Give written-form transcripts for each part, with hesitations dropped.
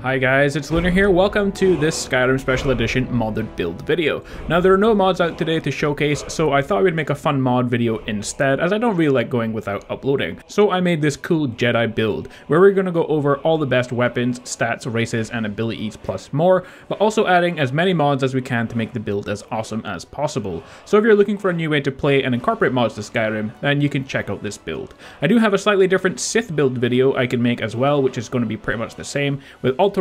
Hi guys, it's Lunar here. Welcome to this Skyrim Special Edition modded build video. Now there are no mods out today to showcase, so I thought we'd make a fun mod video instead, as I don't really like going without uploading. So I made this cool Jedi build, where we're going to go over all the best weapons, stats, races, and abilities plus more, but also adding as many mods as we can to make the build as awesome as possible. So if you're looking for a new way to play and incorporate mods to Skyrim, then you can check out this build. I do have a slightly different Sith build video I can make as well, which is going to be pretty much the same, with alterations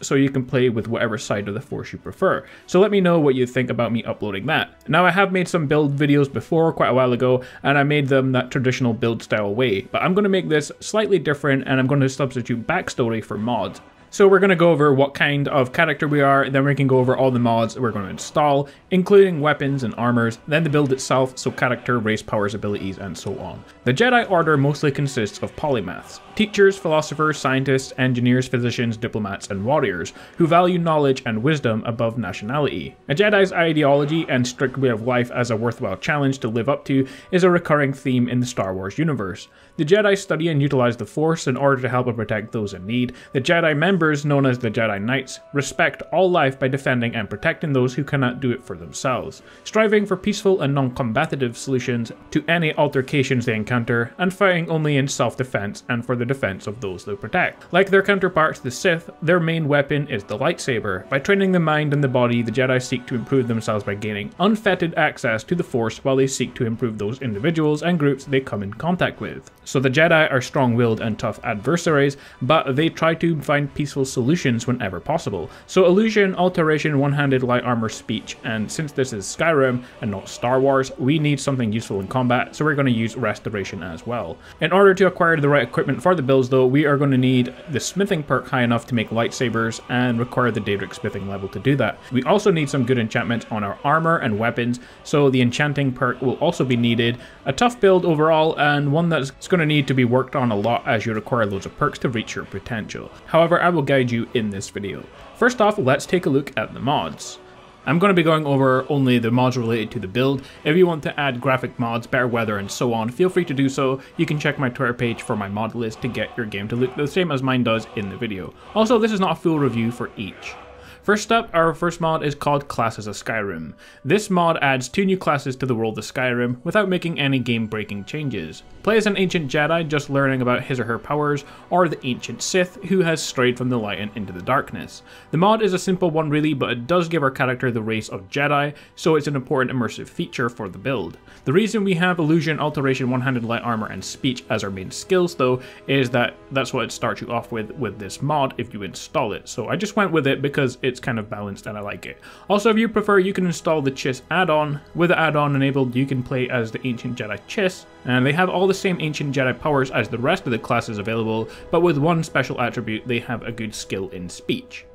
so you can play with whatever side of the Force you prefer. So let me know what you think about me uploading that. Now I have made some build videos before quite a while ago, and I made them that traditional build style way, but I'm going to make this slightly different and I'm going to substitute backstory for mods. So we're going to go over what kind of character we are, then we can go over all the mods we're going to install, including weapons and armors, then the build itself, so character, race, powers, abilities, and so on. The Jedi Order mostly consists of polymaths, teachers, philosophers, scientists, engineers, physicians, diplomats, and warriors, who value knowledge and wisdom above nationality. A Jedi's ideology and strict way of life as a worthwhile challenge to live up to is a recurring theme in the Star Wars universe. The Jedi study and utilize the Force in order to help and protect those in need. The Jedi members, known as the Jedi Knights, respect all life by defending and protecting those who cannot do it for themselves, striving for peaceful and non-combative solutions to any altercations they encounter, and fighting only in self-defense and for the defense of those they protect. Like their counterparts, the Sith, their main weapon is the lightsaber. By training the mind and the body, the Jedi seek to improve themselves by gaining unfettered access to the Force while they seek to improve those individuals and groups they come in contact with. So the Jedi are strong-willed and tough adversaries, but they try to find peaceful solutions whenever possible. So illusion, alteration, one-handed light armor, speech, and since this is Skyrim and not Star Wars, we need something useful in combat, so we're going to use restoration as well. In order to acquire the right equipment for the builds though, we are going to need the smithing perk high enough to make lightsabers and require the Daedric smithing level to do that. We also need some good enchantments on our armor and weapons, so the enchanting perk will also be needed. A tough build overall, and one that's going to need to be worked on a lot as you require loads of perks to reach your potential. However, I will guide you in this video. First off, let's take a look at the mods. I'm going to be going over only the mods related to the build. If you want to add graphic mods, better weather, and so on, feel free to do so. You can check my Twitter page for my mod list to get your game to look the same as mine does in the video. Also, this is not a full review for each. First up, our first mod is called Classes of Skyrim. This mod adds 2 new classes to the world of Skyrim without making any game-breaking changes. Play as an ancient Jedi just learning about his or her powers, or the ancient Sith who has strayed from the light and into the darkness. The mod is a simple one really, but it does give our character the race of Jedi, so it's an important immersive feature for the build. The reason we have illusion, alteration, one-handed light armor, and speech as our main skills though, is that that's what it starts you off with this mod if you install it. So I just went with it because it's kind of balanced and I like it. Also, if you prefer, you can install the Chiss add-on. With the add-on enabled, you can play as the ancient Jedi Chiss, and they have all the same ancient Jedi powers as the rest of the classes available, but with one special attribute, they have a good skill in speech.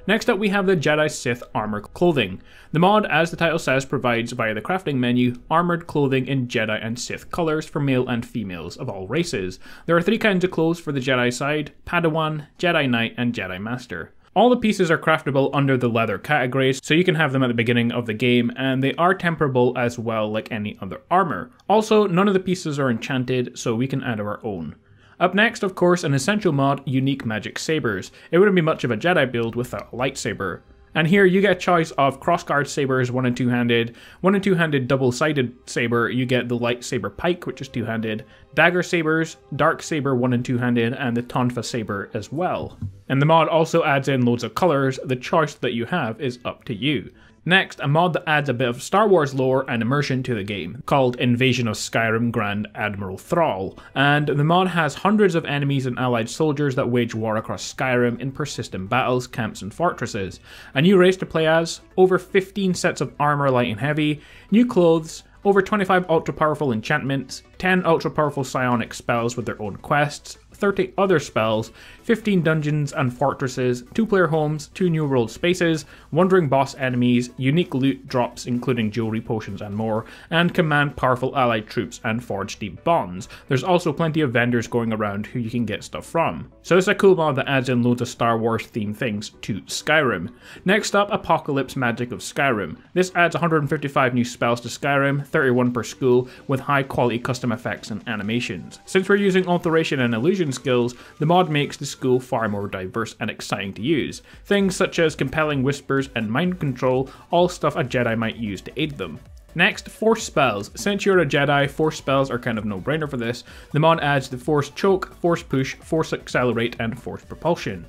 Next up, we have the Jedi Sith Armor Clothing. The mod, as the title says, provides via the crafting menu armored clothing in Jedi and Sith colors for male and females of all races. There are 3 kinds of clothes for the Jedi side: Padawan, Jedi Knight, and Jedi Master. All the pieces are craftable under the leather categories, so you can have them at the beginning of the game, and they are temperable as well like any other armor. Also, none of the pieces are enchanted, so we can add our own. Up next, of course, an essential mod, Unique Magic Sabers. It wouldn't be much of a Jedi build without a lightsaber. And here you get a choice of crossguard sabers, 1 and 2-handed, 1 and 2-handed double-sided saber, you get the lightsaber pike, which is 2-handed, dagger sabers, dark saber 1 and 2-handed, and the tonfa saber as well. And the mod also adds in loads of colors. The choice that you have is up to you. Next, a mod that adds a bit of Star Wars lore and immersion to the game, called Invasion of Skyrim Grand Admiral Thrall, and the mod has hundreds of enemies and allied soldiers that wage war across Skyrim in persistent battles, camps, and fortresses. A new race to play as, over 15 sets of armor light and heavy, new clothes, over 25 ultra-powerful enchantments, 10 ultra-powerful psionic spells with their own quests, 30 other spells, 15 dungeons and fortresses, 2-player homes, 2 new world spaces, wandering boss enemies, unique loot drops including jewelry, potions and more, and command powerful allied troops and forge deep bonds. There's also plenty of vendors going around who you can get stuff from. So it's a cool mod that adds in loads of Star Wars themed things to Skyrim. Next up, Apocalypse Magic of Skyrim. This adds 155 new spells to Skyrim, 31 per school, with high quality custom effects and animations. Since we're using alteration and illusion skills, the mod makes the school far more diverse and exciting to use. Things such as compelling whispers and mind control, all stuff a Jedi might use to aid them. Next, Force spells. Since you're a Jedi, Force spells are kind of no-brainer for this. The mod adds the Force Choke, Force Push, Force Accelerate, and Force Propulsion.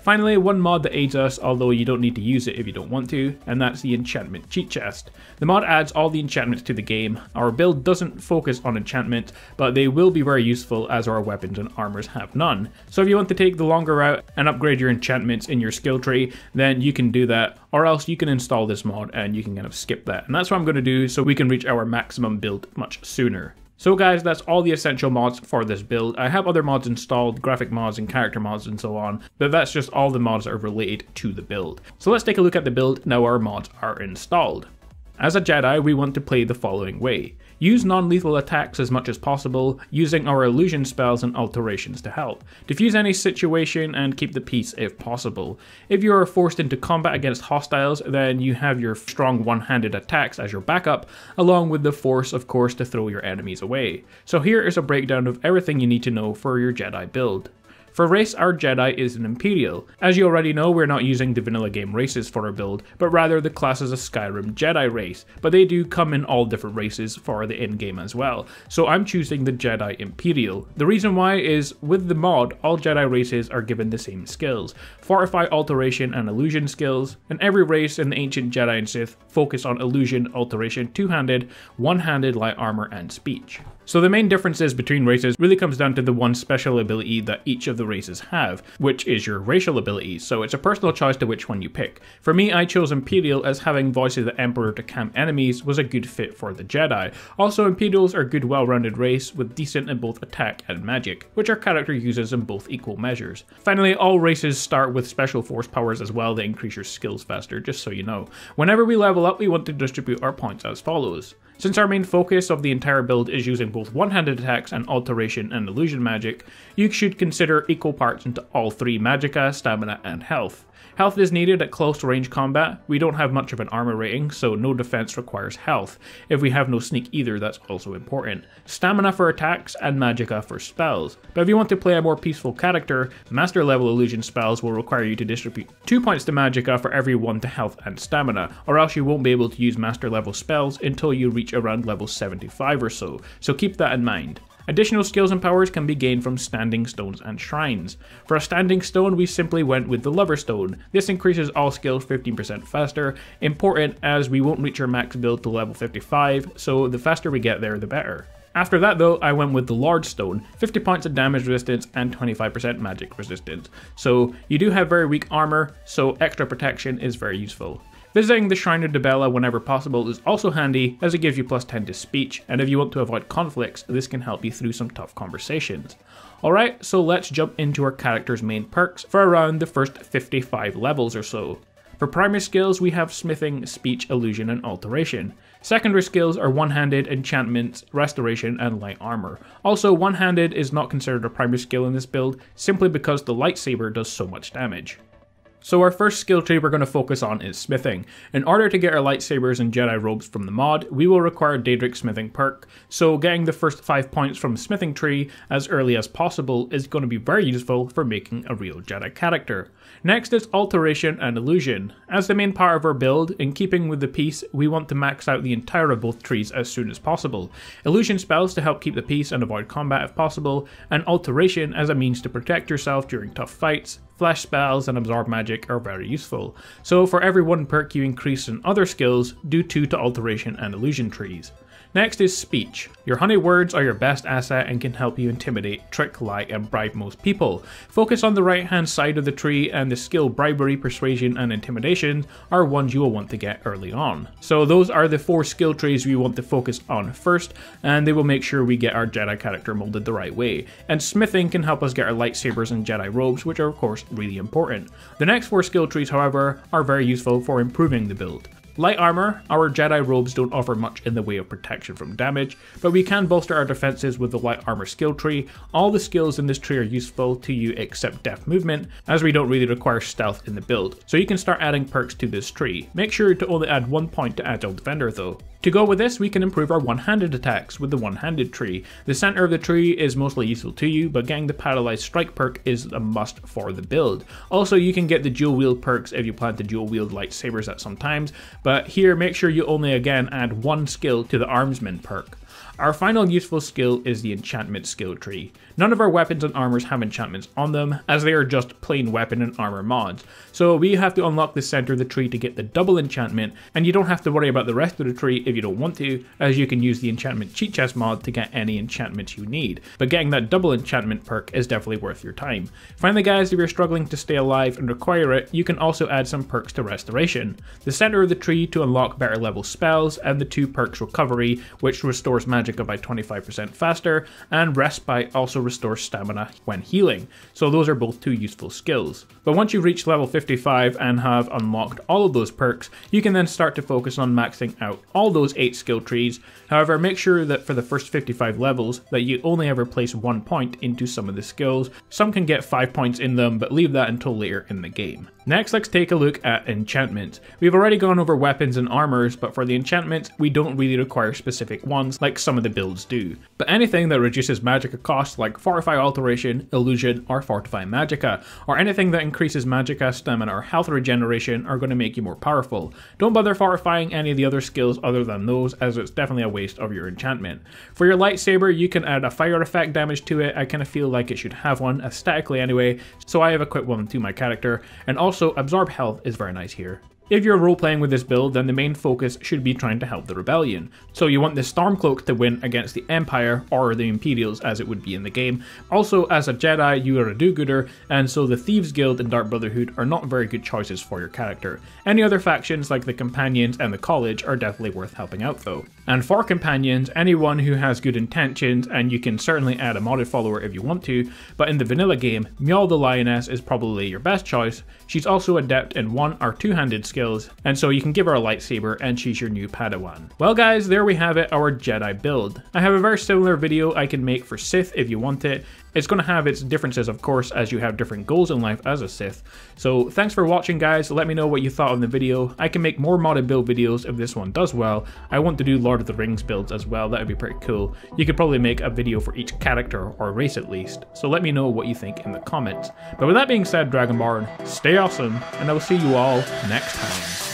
Finally, one mod that aids us, although you don't need to use it if you don't want to, and that's the Enchantment Cheat Chest. The mod adds all the enchantments to the game. Our build doesn't focus on enchantment, but they will be very useful as our weapons and armors have none. So if you want to take the longer route and upgrade your enchantments in your skill tree, then you can do that, or else you can install this mod and you can kind of skip that. And that's what I'm going to do so we can reach our maximum build much sooner. So guys, that's all the essential mods for this build. I have other mods installed, graphic mods and character mods and so on, but that's just all the mods that are related to the build. So let's take a look at the build now our mods are installed. As a Jedi, we want to play the following way. Use non-lethal attacks as much as possible, using our illusion spells and alterations to help. Diffuse any situation and keep the peace if possible. If you are forced into combat against hostiles, then you have your strong one-handed attacks as your backup, along with the force, of course, to throw your enemies away. So here is a breakdown of everything you need to know for your Jedi build. For race, our Jedi is an Imperial. As you already know, we're not using the vanilla game races for our build, but rather the classes of Skyrim Jedi race, but they do come in all different races for the in-game as well, so I'm choosing the Jedi Imperial. The reason why is, with the mod, all Jedi races are given the same skills, Fortify, Alteration, and Illusion skills, and every race in the Ancient Jedi and Sith focus on Illusion, Alteration, Two-Handed, One-Handed, Light Armor, and Speech. So the main differences between races really comes down to the one special ability that each of the races have, which is your racial ability, so it's a personal choice to which one you pick. For me, I chose Imperial as having Voice of the Emperor to camp enemies was a good fit for the Jedi. Also, Imperials are a good well-rounded race with decent in both attack and magic, which our character uses in both equal measures. Finally, all races start with special force powers as well that increase your skills faster, just so you know. Whenever we level up, we want to distribute our points as follows. Since our main focus of the entire build is using both one-handed attacks and alteration and illusion magic, you should consider equal parts into all three: magicka, stamina, and health. Health is needed at close range combat. We don't have much of an armor rating, so no defense requires health. If we have no sneak either, that's also important. Stamina for attacks and magicka for spells. But if you want to play a more peaceful character, master level illusion spells will require you to distribute 2 points to magicka for every 1 to health and stamina, or else you won't be able to use master level spells until you reach around level 75 or so keep that in mind. Additional skills and powers can be gained from standing stones and shrines. For a standing stone, we simply went with the Lover Stone. This increases all skills 15% faster, important as we won't reach our max build to level 55, so the faster we get there, the better. After that though, I went with the Large Stone, 50 points of damage resistance and 25% magic resistance. So you do have very weak armor, so extra protection is very useful. Visiting the Shrine of Dibella whenever possible is also handy, as it gives you plus 10 to speech, and if you want to avoid conflicts, this can help you through some tough conversations. Alright, so let's jump into our character's main perks for around the first 55 levels or so. For primary skills, we have Smithing, Speech, Illusion, and Alteration. Secondary skills are One-Handed, Enchantments, Restoration, and Light Armor. Also, One-Handed is not considered a primary skill in this build, simply because the lightsaber does so much damage. So our first skill tree we're going to focus on is Smithing. In order to get our lightsabers and Jedi robes from the mod, we will require Daedric Smithing perk, so getting the first 5 points from the Smithing tree as early as possible is going to be very useful for making a real Jedi character. Next is Alteration and Illusion. As the main part of our build, in keeping with the peace, we want to max out the entire of both trees as soon as possible. Illusion spells to help keep the peace and avoid combat if possible, and Alteration as a means to protect yourself during tough fights. Flash spells and absorb magic are very useful, so for every 1 perk you increase in other skills, do 2 to Alteration and Illusion trees. Next is speech. Your honey words are your best asset and can help you intimidate, trick, lie, and bribe most people. Focus on the right hand side of the tree, and the skill bribery, persuasion, and intimidation are ones you will want to get early on. So those are the 4 skill trees we want to focus on first, and they will make sure we get our Jedi character molded the right way. And smithing can help us get our lightsabers and Jedi robes, which are of course really important. The next 4 skill trees, however, are very useful for improving the build. Light armor, our Jedi robes don't offer much in the way of protection from damage, but we can bolster our defenses with the light armor skill tree. All the skills in this tree are useful to you except deft movement, as we don't really require stealth in the build, so you can start adding perks to this tree. Make sure to only add 1 point to Agile Defender though. To go with this, we can improve our one-handed attacks with the one-handed tree. The center of the tree is mostly useful to you, but getting the paralyzed strike perk is a must for the build. Also, you can get the dual wield perks if you plan to dual wield lightsabers at some times, but here make sure you only again add 1 skill to the armsman perk. Our final useful skill is the enchantment skill tree. None of our weapons and armors have enchantments on them, as they are just plain weapon and armor mods. So we have to unlock the center of the tree to get the double enchantment, and you don't have to worry about the rest of the tree if you don't want to, as you can use the enchantment cheat chest mod to get any enchantments you need. But getting that double enchantment perk is definitely worth your time. Finally guys, if you're struggling to stay alive and require it, you can also add some perks to restoration. The center of the tree to unlock better level spells, and the 2 perks recovery, which restores magicka by 25% faster, and respite also restores stamina when healing. So those are both 2 useful skills. But once you've reached level 55 and have unlocked all of those perks, you can then start to focus on maxing out all those 8 skill trees. However, make sure that for the first 55 levels that you only ever place 1 point into some of the skills. Some can get 5 points in them, but leave that until later in the game. Next, let's take a look at enchantments. We've already gone over weapons and armors, but for the enchantments, we don't really require specific ones like some of the builds do. But anything that reduces magicka cost, like Fortify Alteration, Illusion, or Fortify Magicka, or anything that increases magicka, stamina, or health regeneration are going to make you more powerful. Don't bother fortifying any of the other skills other than those, as it's definitely a waste of your enchantment. For your lightsaber, you can add a fire effect damage to it. I kind of feel like it should have one, aesthetically anyway, so I have equipped one to my character, and also absorb health is very nice here. If you're role-playing with this build, then the main focus should be trying to help the rebellion. So you want the Stormcloak to win against the Empire, or the Imperials as it would be in the game. Also, as a Jedi, you are a do-gooder, and so the Thieves Guild and Dark Brotherhood are not very good choices for your character. Any other factions like the Companions and the College are definitely worth helping out though. And for Companions, anyone who has good intentions, and you can certainly add a modded follower if you want to, but in the vanilla game, Meow the Lioness is probably your best choice. She's also adept in 1 or 2-handed skills, and so you can give her a lightsaber and she's your new Padawan. Well guys, there we have it, our Jedi build. I have a very similar video I can make for Sith if you want it. It's going to have its differences, of course, as you have different goals in life as a Sith. So thanks for watching guys, let me know what you thought of the video. I can make more modded build videos if this one does well. I want to do Lord of the Rings builds as well, that would be pretty cool. You could probably make a video for each character, or race at least, so let me know what you think in the comments. But with that being said, Dragonborn, stay awesome, and I will see you all next time.